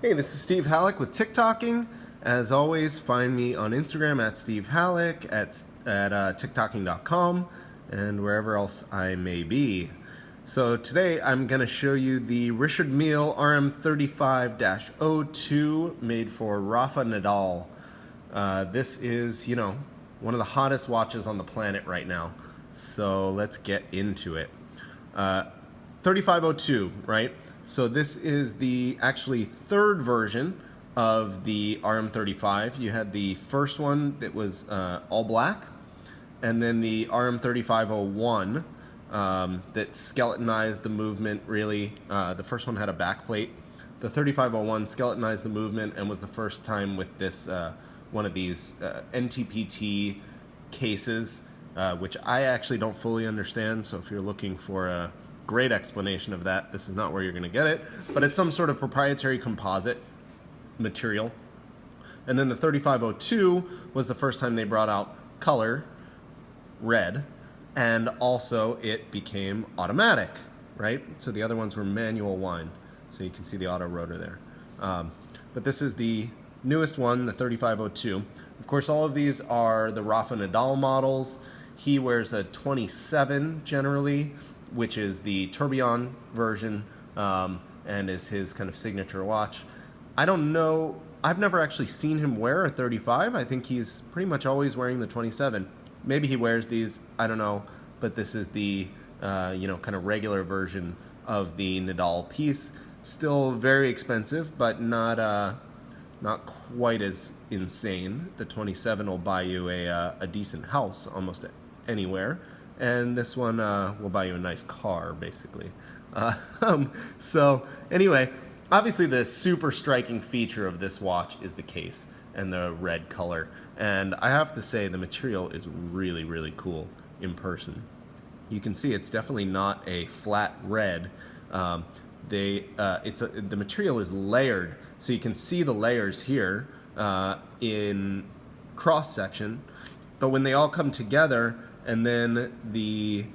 Hey, this is Steve Halleck with TikToking. As always, find me on Instagram at Steve Halleck, at TikToking.com, and wherever else I may be. So today I'm going to show you the Richard Mille RM35-02 made for Rafa Nadal. This is, one of the hottest watches on the planet right now. So let's get into it. 3502, right? So this is the actually third version of the RM35. You had the first one that was all black, and then the RM35-01 that skeletonized the movement really. The first one had a back plate. The 3501 skeletonized the movement and was the first time with this one of these NTPT cases, which I actually don't fully understand. So if you're looking for a great explanation of that, this is not where you're going to get it, but it's some sort of proprietary composite material. And then the 3502 was the first time they brought out color, red, and also it became automatic, right? So the other ones were manual wind, so you can see the auto rotor there. But this is the newest one, the 3502. Of course, all of these are the Rafa Nadal models. He wears a 27 generally, which is the tourbillon version, and is his kind of signature watch. I don't know, I've never actually seen him wear a 35. I think he's pretty much always wearing the 27. Maybe he wears these, I don't know, but this is the kind of regular version of the Nadal piece. Still very expensive, but not quite as insane. The 27 will buy you a decent house almost anywhere. And this one will buy you a nice car, basically. So anyway, obviously the super striking feature of this watch is the case and the red color. And I have to say the material is really, really cool in person. You can see it's definitely not a flat red. The material is layered, so you can see the layers here in cross section. But when they all come together, and then the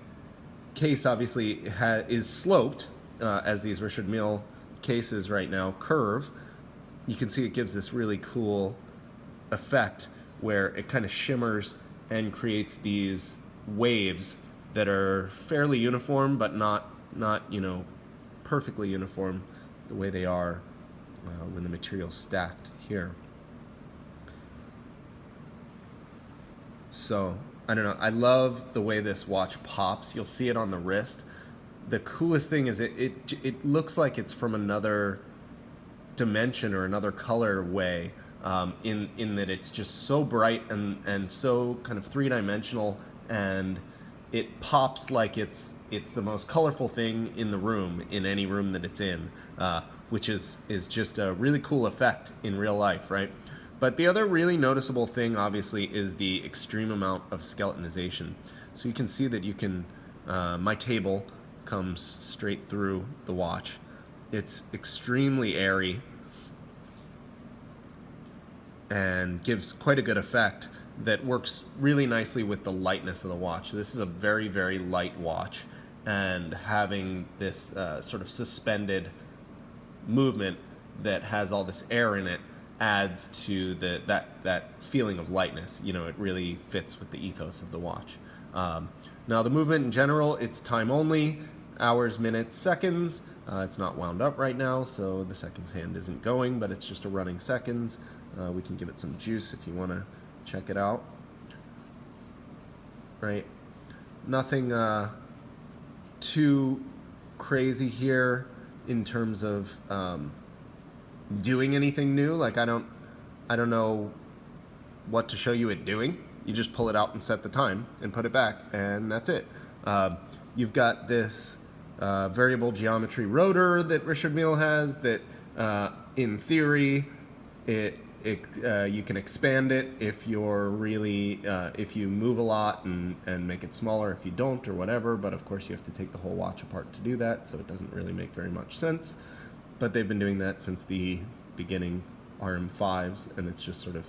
case obviously is sloped, as these Richard Mille cases right now curve. You can see it gives this really cool effect where it kind of shimmers and creates these waves that are fairly uniform, but not perfectly uniform the way they are when the material's stacked here. So I don't know, I love the way this watch pops. You'll see it on the wrist. The coolest thing is it looks like it's from another dimension or another color way, in that it's just so bright and so kind of three-dimensional, and it pops like it's the most colorful thing in the room, in any room that it's in, which is just a really cool effect in real life, right? But the other really noticeable thing, obviously, is the extreme amount of skeletonization. So you can see that you can, my table comes straight through the watch. It's extremely airy and gives quite a good effect that works really nicely with the lightness of the watch. This is a very, very light watch, and having this sort of suspended movement that has all this air in it adds to that feeling of lightness. It really fits with the ethos of the watch. Now the movement in general, it's time only, hours, minutes, seconds. It's not wound up right now, so the seconds hand isn't going, but it's just a running seconds. We can give it some juice if you want to check it out. Right, nothing too crazy here in terms of doing anything new. Like I don't know what to show you it doing. You just pull it out and set the time and put it back, and that's it. You've got this variable geometry rotor that Richard Mille has that in theory you can expand it if you're really if you move a lot and make it smaller if you don't, or whatever, but of course you have to take the whole watch apart to do that, so it doesn't really make very much sense. But they've been doing that since the beginning RM5s, and it's just sort of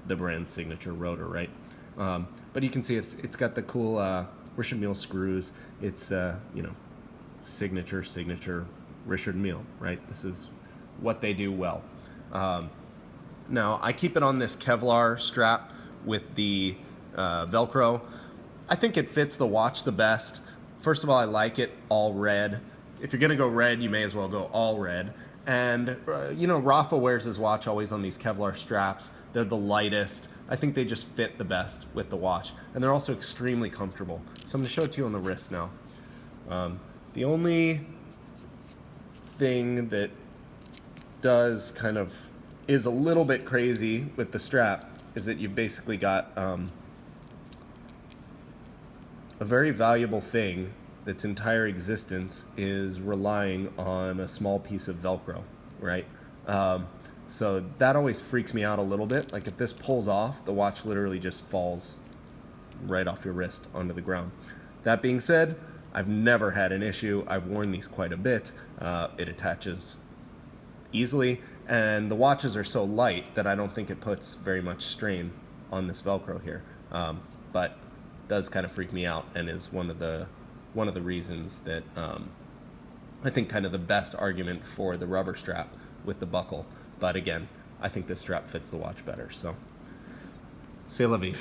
the brand signature rotor, right? But you can see it's got the cool Richard Mille screws. It's signature Richard Mille, right? This is what they do well. Now, I keep it on this Kevlar strap with the Velcro. I think it fits the watch the best. First of all, I like it all red. If you're gonna go red, you may as well go all red. And you know, Rafa wears his watch always on these Kevlar straps. They're the lightest. I think they just fit the best with the watch. And they're also extremely comfortable. So I'm gonna show it to you on the wrist now. The only thing that does kind of is a little bit crazy with the strap is that you've basically got a very valuable thing that's entire existence is relying on a small piece of Velcro, right? So that always freaks me out a little bit. Like if this pulls off, the watch literally just falls right off your wrist onto the ground. That being said, I've never had an issue. I've worn these quite a bit. It attaches easily, and the watches are so light that I don't think it puts very much strain on this Velcro here. But it does kind of freak me out, and is one of the reasons that I think kind of the best argument for the rubber strap with the buckle. But again, I think this strap fits the watch better. So, c'est la vie.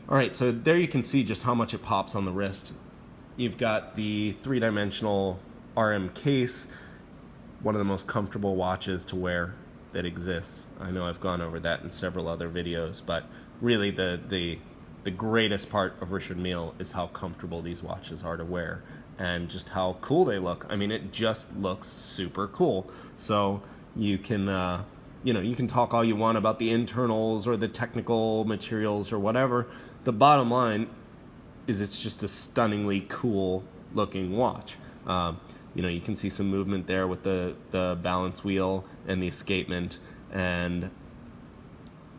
All right, so there you can see just how much it pops on the wrist. You've got the three-dimensional RM case, one of the most comfortable watches to wear that exists. I know I've gone over that in several other videos, but really the greatest part of Richard Mille is how comfortable these watches are to wear and just how cool they look. I mean, it just looks super cool. So you can, you know, you can talk all you want about the internals or the technical materials or whatever. The bottom line is it's just a stunningly cool looking watch. You know, you can see some movement there with the balance wheel and the escapement, and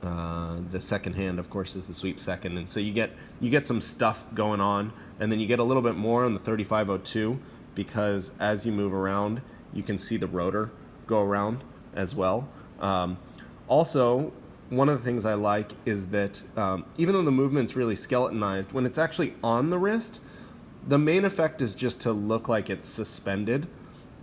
the second hand, of course, is the sweep second. And so you get some stuff going on, and then you get a little bit more on the 35-02 because as you move around, you can see the rotor go around as well. Also, one of the things I like is that even though the movement's really skeletonized, when it's actually on the wrist, the main effect is just to look like it's suspended.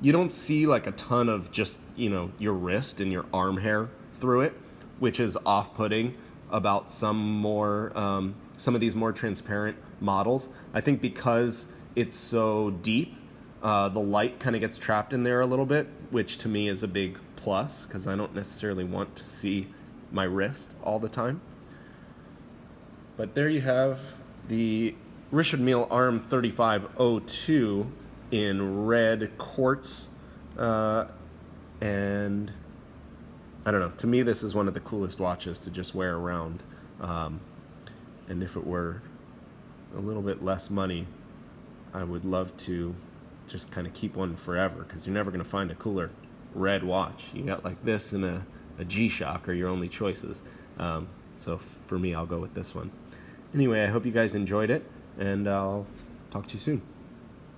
You don't see like a ton of just, you know, your wrist and your arm hair through it, which is off-putting about some of these more transparent models. I think because it's so deep, the light kind of gets trapped in there a little bit, which to me is a big plus because I don't necessarily want to see my wrist all the time. But there you have the Richard Mille RM35-02 in red quartz, and I don't know, to me this is one of the coolest watches to just wear around, and if it were a little bit less money, I would love to just kind of keep one forever, because you're never going to find a cooler red watch. You got like this and a G-Shock are your only choices. So for me, I'll go with this one. Anyway, I hope you guys enjoyed it, and I'll talk to you soon.